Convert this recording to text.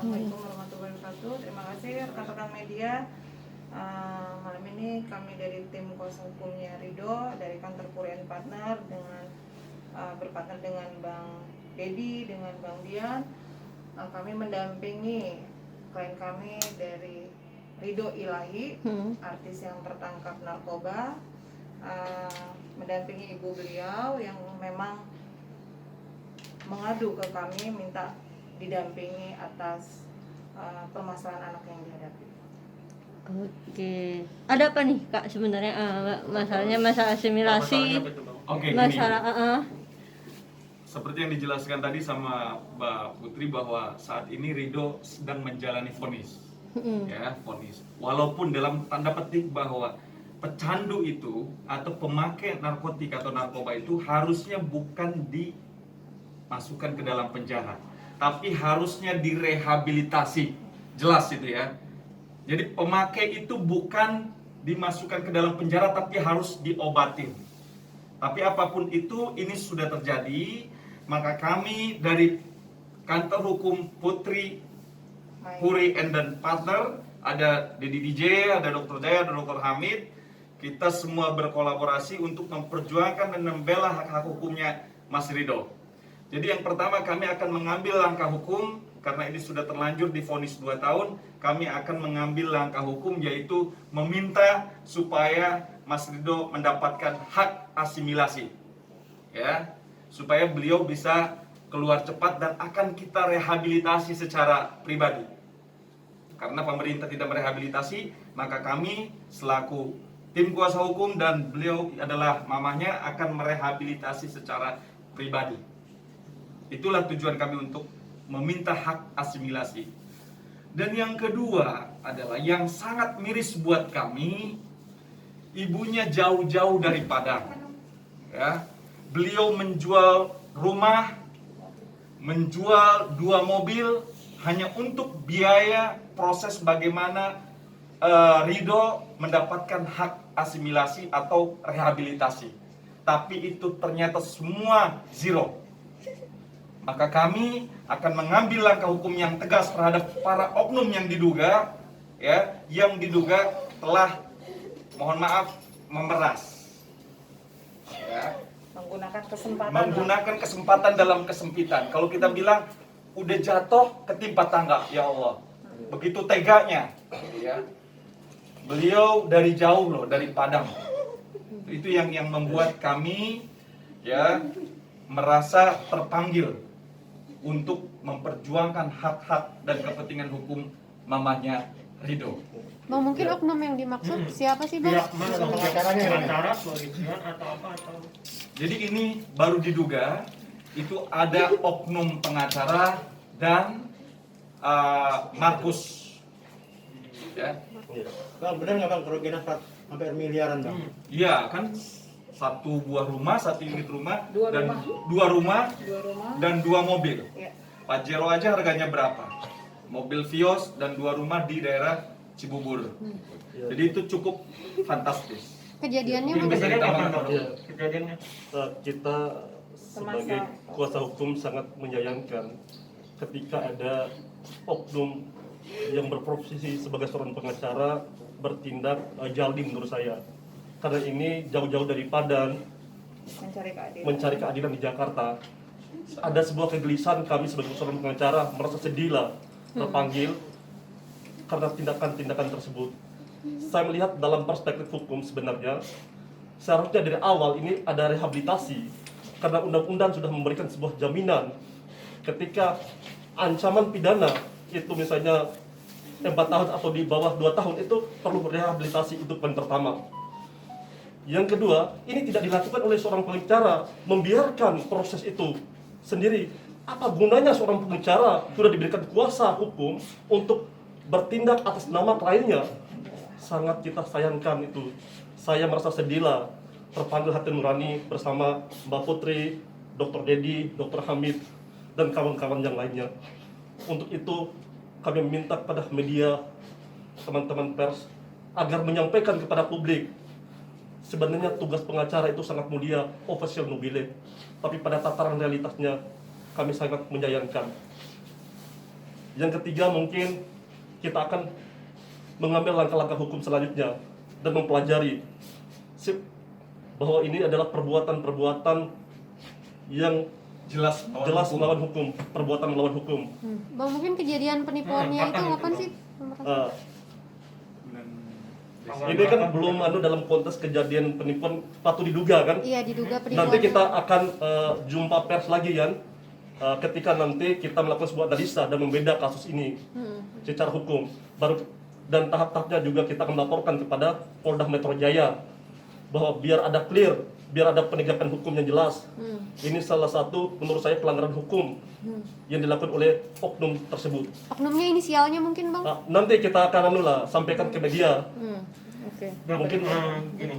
Assalamualaikum warahmatullahi wabarakatuh. Terima kasih rekan-rekan media. Malam ini kami dari tim kuasa hukumnya Ridho dari kantor Puri Partner dengan berpartner dengan Bang Dedi, dengan Bang Dian. Kami mendampingi klien kami dari Ridho Ilahi, artis yang tertangkap narkoba, mendampingi ibu beliau yang memang mengadu ke kami minta didampingi atas permasalahan anak yang dihadapi. Oke, ada apa nih Kak sebenarnya masalahnya, masalah asimilasi, masalah seperti yang dijelaskan tadi sama Mbak Putri bahwa saat ini Ridho sedang menjalani vonis, ya vonis. Walaupun dalam tanda petik bahwa pecandu itu atau pemakai narkotika atau narkoba itu harusnya bukan dimasukkan ke dalam penjara, tapi harusnya direhabilitasi, jelas itu ya. Jadi pemakai itu bukan dimasukkan ke dalam penjara, tapi harus diobatin. Tapi apapun itu, ini sudah terjadi, maka kami dari kantor hukum Putri and Partner, ada Dedi DJ, ada Dr. Jaya, ada Dr. Hamid, kita semua berkolaborasi untuk memperjuangkan dan membela hak-hak hukumnya Mas Ridho. Jadi yang pertama, kami akan mengambil langkah hukum karena ini sudah terlanjur divonis 2 tahun. Kami akan mengambil langkah hukum, yaitu meminta supaya Mas Ridho mendapatkan hak asimilasi, ya, supaya beliau bisa keluar cepat dan akan kita rehabilitasi secara pribadi. Karena pemerintah tidak merehabilitasi, maka kami selaku tim kuasa hukum dan beliau adalah mamahnya akan merehabilitasi secara pribadi. Itulah tujuan kami untuk meminta hak asimilasi. Dan yang kedua adalah yang sangat miris buat kami, ibunya jauh-jauh dari Padang, ya. Beliau menjual rumah, menjual 2 mobil hanya untuk biaya proses bagaimana Ridho mendapatkan hak asimilasi atau rehabilitasi. Tapi itu ternyata semua zero. Maka kami akan mengambil langkah hukum yang tegas terhadap para oknum yang diduga, ya, yang diduga telah, mohon maaf, memeras, ya, menggunakan kesempatan dalam kesempitan. Kalau kita bilang udah jatuh ketimpa tangga, ya Allah, begitu teganya, ya. Beliau dari jauh loh, dari Padang. Itu yang membuat kami, ya, merasa terpanggil untuk memperjuangkan hak-hak dan kepentingan hukum mamanya Ridho. Bang, mungkin oknum yang dimaksud siapa sih, Bang? Pengacara, polisian atau apa atau? Jadi ini baru diduga itu ada oknum pengacara dan Markus, ya. Bang, benar nggak Bang kerugian sampai miliaran Bang? Iya kan, 1 buah rumah, 1 unit rumah, dan 2 rumah dan 2 mobil. Ya. Pajero aja harganya berapa? Mobil Vios dan 2 rumah di daerah Cibubur. Jadi itu cukup fantastis. Kejadiannya Mungkin bisa bagaimana? ditambahkan. Kejadiannya Kita sebagai kuasa hukum sangat menyayangkan ketika ada oknum yang berprofesi sebagai seorang pengacara bertindak jalim menurut saya. Karena ini jauh-jauh dari Padang mencari keadilan di Jakarta. Ada sebuah kegelisahan kami sebagai seorang pengacara merasa sedih lah terpanggil karena tindakan-tindakan tersebut. Saya melihat dalam perspektif hukum sebenarnya seharusnya dari awal ini ada rehabilitasi karena undang-undang sudah memberikan sebuah jaminan ketika ancaman pidana itu misalnya 4 tahun atau di bawah 2 tahun itu perlu rehabilitasi, itu poin pertama. Yang kedua, ini tidak dilakukan oleh seorang pengacara, membiarkan proses itu sendiri. Apa gunanya seorang pengacara sudah diberikan kuasa hukum untuk bertindak atas nama kliennya? Sangat kita sayangkan itu. Saya merasa sedih lah, terpanggil hati nurani bersama Mbak Putri, Dr. Dedi, Dr. Hamid, dan kawan-kawan yang lainnya. Untuk itu, kami meminta kepada media, teman-teman pers, agar menyampaikan kepada publik sebenarnya tugas pengacara itu sangat mulia, official nobile, tapi pada tataran realitasnya kami sangat menyayangkan. Yang ketiga mungkin kita akan mengambil langkah-langkah hukum selanjutnya dan mempelajari bahwa ini adalah perbuatan-perbuatan yang Jelas jelas melawan hukum, perbuatan melawan hukum. Bang, mungkin kejadian penipuannya itu kapan sih? Eh, ini kan belum dalam konteks kejadian penipuan patut diduga kan. Iya, diduga penipuan. Nanti kita akan jumpa pers lagi kan, ketika nanti kita melakukan sebuah analisa dan membeda kasus ini secara hukum. Baru dan tahap-tahapnya juga kita akan melaporkan kepada Polda Metro Jaya bahwa biar ada clear, biar ada penegakan hukum yang jelas. Ini salah satu menurut saya pelanggaran hukum yang dilakukan oleh oknum tersebut. Oknumnya inisialnya mungkin, Bang? Nanti kita akan sampaikan ke media. Oke. Mungkin Gini,